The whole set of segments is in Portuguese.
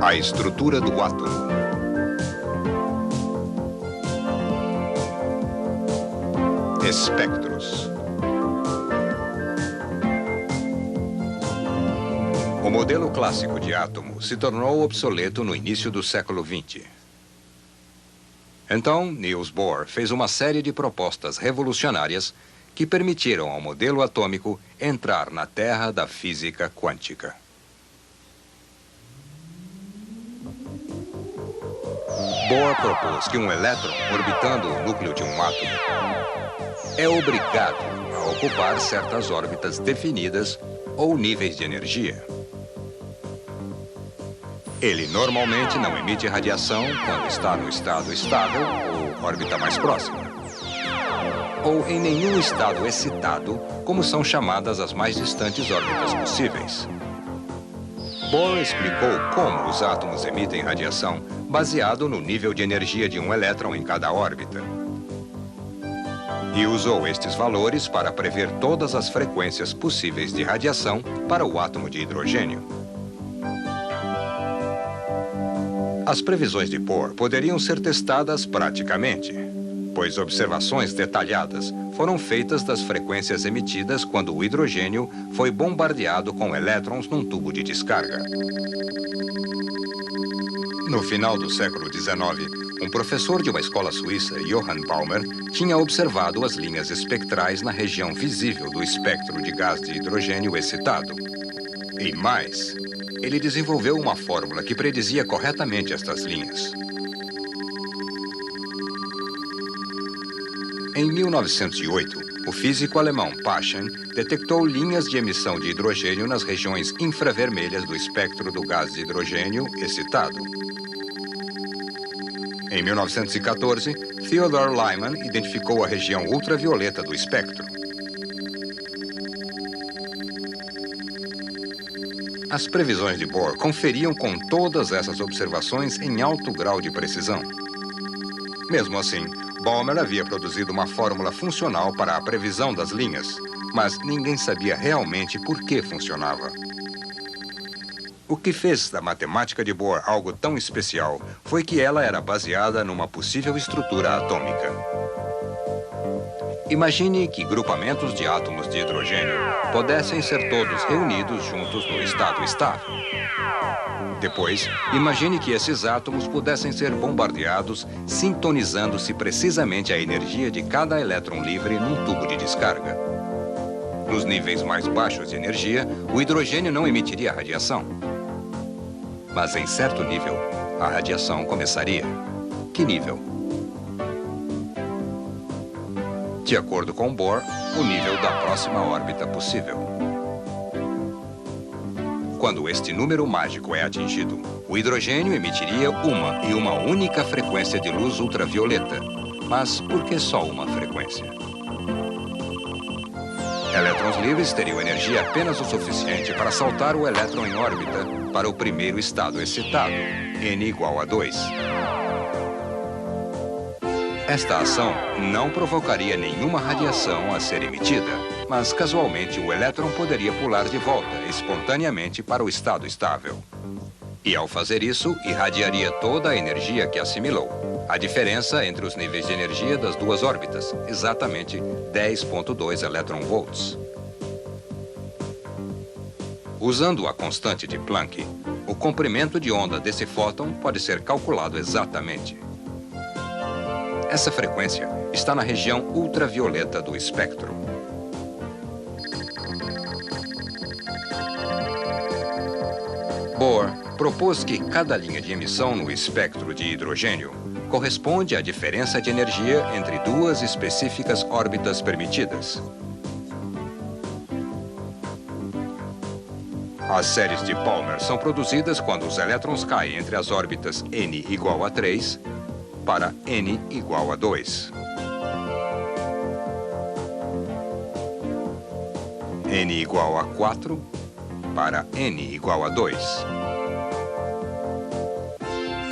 A estrutura do átomo. Espectros. O modelo clássico de átomo se tornou obsoleto no início do século XX. Então, Niels Bohr fez uma série de propostas revolucionárias que permitiram ao modelo atômico entrar na terra da física quântica. Bohr propôs que um elétron orbitando o núcleo de um átomo é obrigado a ocupar certas órbitas definidas ou níveis de energia. Ele normalmente não emite radiação quando está no estado estável ou órbita mais próxima, ou em nenhum estado excitado, como são chamadas as mais distantes órbitas possíveis. Bohr explicou como os átomos emitem radiação baseado no nível de energia de um elétron em cada órbita. E usou estes valores para prever todas as frequências possíveis de radiação para o átomo de hidrogênio. As previsões de Bohr poderiam ser testadas praticamente, pois observações detalhadas foram feitas das frequências emitidas quando o hidrogênio foi bombardeado com elétrons num tubo de descarga. No final do século XIX, um professor de uma escola suíça, Johann Balmer, tinha observado as linhas espectrais na região visível do espectro de gás de hidrogênio excitado. E mais, ele desenvolveu uma fórmula que predizia corretamente estas linhas. Em 1908, o físico alemão Paschen detectou linhas de emissão de hidrogênio nas regiões infravermelhas do espectro do gás de hidrogênio excitado. Em 1914, Theodor Lyman identificou a região ultravioleta do espectro. As previsões de Bohr conferiam com todas essas observações em alto grau de precisão. Mesmo assim, Balmer havia produzido uma fórmula funcional para a previsão das linhas, mas ninguém sabia realmente por que funcionava. O que fez da matemática de Bohr algo tão especial foi que ela era baseada numa possível estrutura atômica. Imagine que grupamentos de átomos de hidrogênio pudessem ser todos reunidos juntos no estado estável. Depois, imagine que esses átomos pudessem ser bombardeados, sintonizando-se precisamente a energia de cada elétron livre num tubo de descarga. Nos níveis mais baixos de energia, o hidrogênio não emitiria radiação. Mas em certo nível, a radiação começaria. Que nível? De acordo com Bohr, o nível da próxima órbita possível. Quando este número mágico é atingido, o hidrogênio emitiria uma única frequência de luz ultravioleta. Mas por que só uma frequência? Elétrons livres teriam energia apenas o suficiente para saltar o elétron em órbita para o primeiro estado excitado, n igual a 2. Esta ação não provocaria nenhuma radiação a ser emitida, mas casualmente o elétron poderia pular de volta espontaneamente para o estado estável. E ao fazer isso, irradiaria toda a energia que assimilou. A diferença entre os níveis de energia das duas órbitas, exatamente 10,2 elétron-volts. Usando a constante de Planck, o comprimento de onda desse fóton pode ser calculado exatamente. Essa frequência está na região ultravioleta do espectro. Bohr propôs que cada linha de emissão no espectro de hidrogênio corresponde à diferença de energia entre duas específicas órbitas permitidas. As séries de Palmer são produzidas quando os elétrons caem entre as órbitas n igual a 3 para n igual a 2. N igual a 4 para n igual a 2.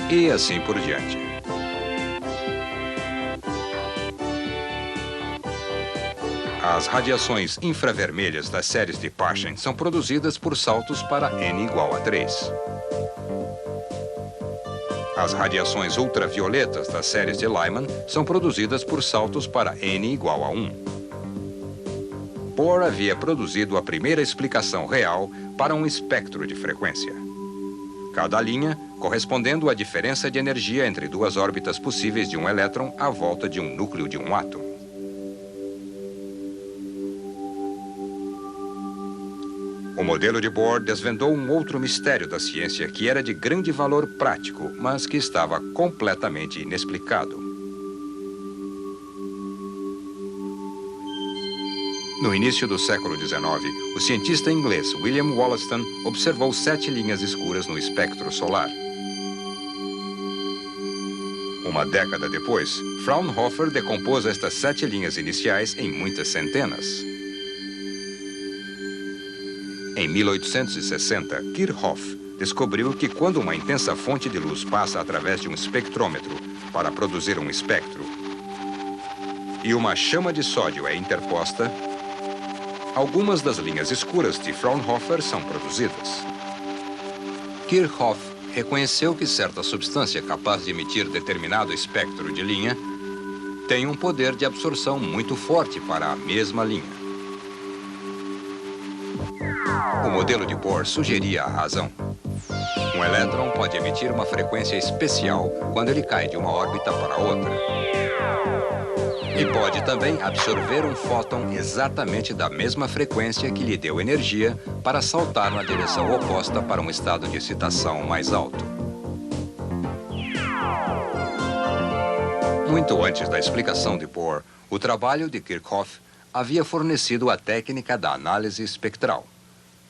E assim por diante. As radiações infravermelhas das séries de Paschen são produzidas por saltos para n igual a 3. As radiações ultravioletas das séries de Lyman são produzidas por saltos para n igual a 1. Bohr havia produzido a primeira explicação real para um espectro de frequência. Cada linha correspondendo à diferença de energia entre duas órbitas possíveis de um elétron à volta de um núcleo de um átomo. O modelo de Bohr desvendou um outro mistério da ciência que era de grande valor prático, mas que estava completamente inexplicado. No início do século XIX, o cientista inglês William Wollaston observou 7 linhas escuras no espectro solar. Uma década depois, Fraunhofer decompôs estas 7 linhas iniciais em muitas centenas. Em 1860, Kirchhoff descobriu que quando uma intensa fonte de luz passa através de um espectrômetro para produzir um espectro e uma chama de sódio é interposta, algumas das linhas escuras de Fraunhofer são produzidas. Kirchhoff reconheceu que certa substância capaz de emitir determinado espectro de linha tem um poder de absorção muito forte para a mesma linha. O modelo de Bohr sugeria a razão. Um elétron pode emitir uma frequência especial quando ele cai de uma órbita para outra. E pode também absorver um fóton exatamente da mesma frequência que lhe deu energia para saltar na direção oposta para um estado de excitação mais alto. Muito antes da explicação de Bohr, o trabalho de Kirchhoff havia fornecido a técnica da análise espectral,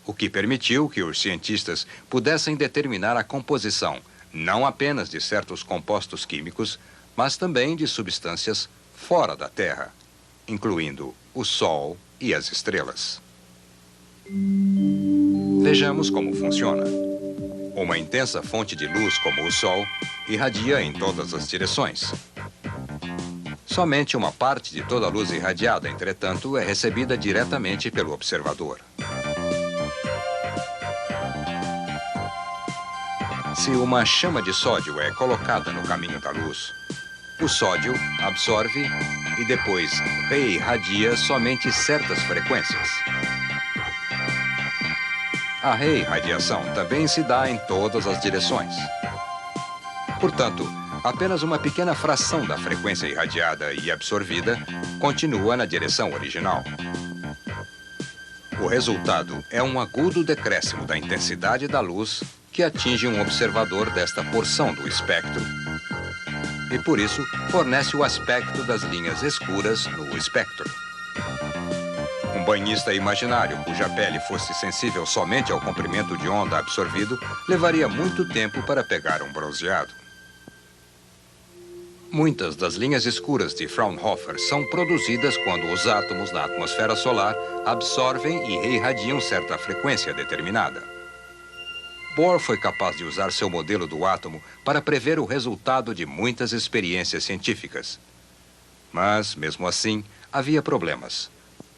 o que permitiu que os cientistas pudessem determinar a composição não apenas de certos compostos químicos, mas também de substâncias fora da Terra, incluindo o Sol e as estrelas. Vejamos como funciona. Uma intensa fonte de luz como o Sol irradia em todas as direções. Somente uma parte de toda a luz irradiada, entretanto, é recebida diretamente pelo observador. Se uma chama de sódio é colocada no caminho da luz, o sódio absorve e depois reirradia somente certas frequências. A reirradiação também se dá em todas as direções. Portanto, apenas uma pequena fração da frequência irradiada e absorvida continua na direção original. O resultado é um agudo decréscimo da intensidade da luz que atinge um observador desta porção do espectro e, por isso, fornece o aspecto das linhas escuras no espectro. Um banhista imaginário cuja pele fosse sensível somente ao comprimento de onda absorvido levaria muito tempo para pegar um bronzeado. Muitas das linhas escuras de Fraunhofer são produzidas quando os átomos na atmosfera solar absorvem e reirradiam certa frequência determinada. Bohr foi capaz de usar seu modelo do átomo para prever o resultado de muitas experiências científicas. Mas, mesmo assim, havia problemas.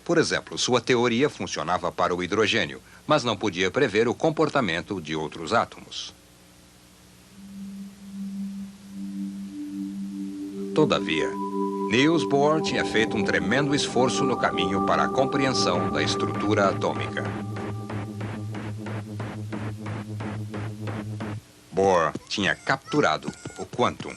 Por exemplo, sua teoria funcionava para o hidrogênio, mas não podia prever o comportamento de outros átomos. Todavia, Niels Bohr tinha feito um tremendo esforço no caminho para a compreensão da estrutura atômica. Bohr tinha capturado o quantum.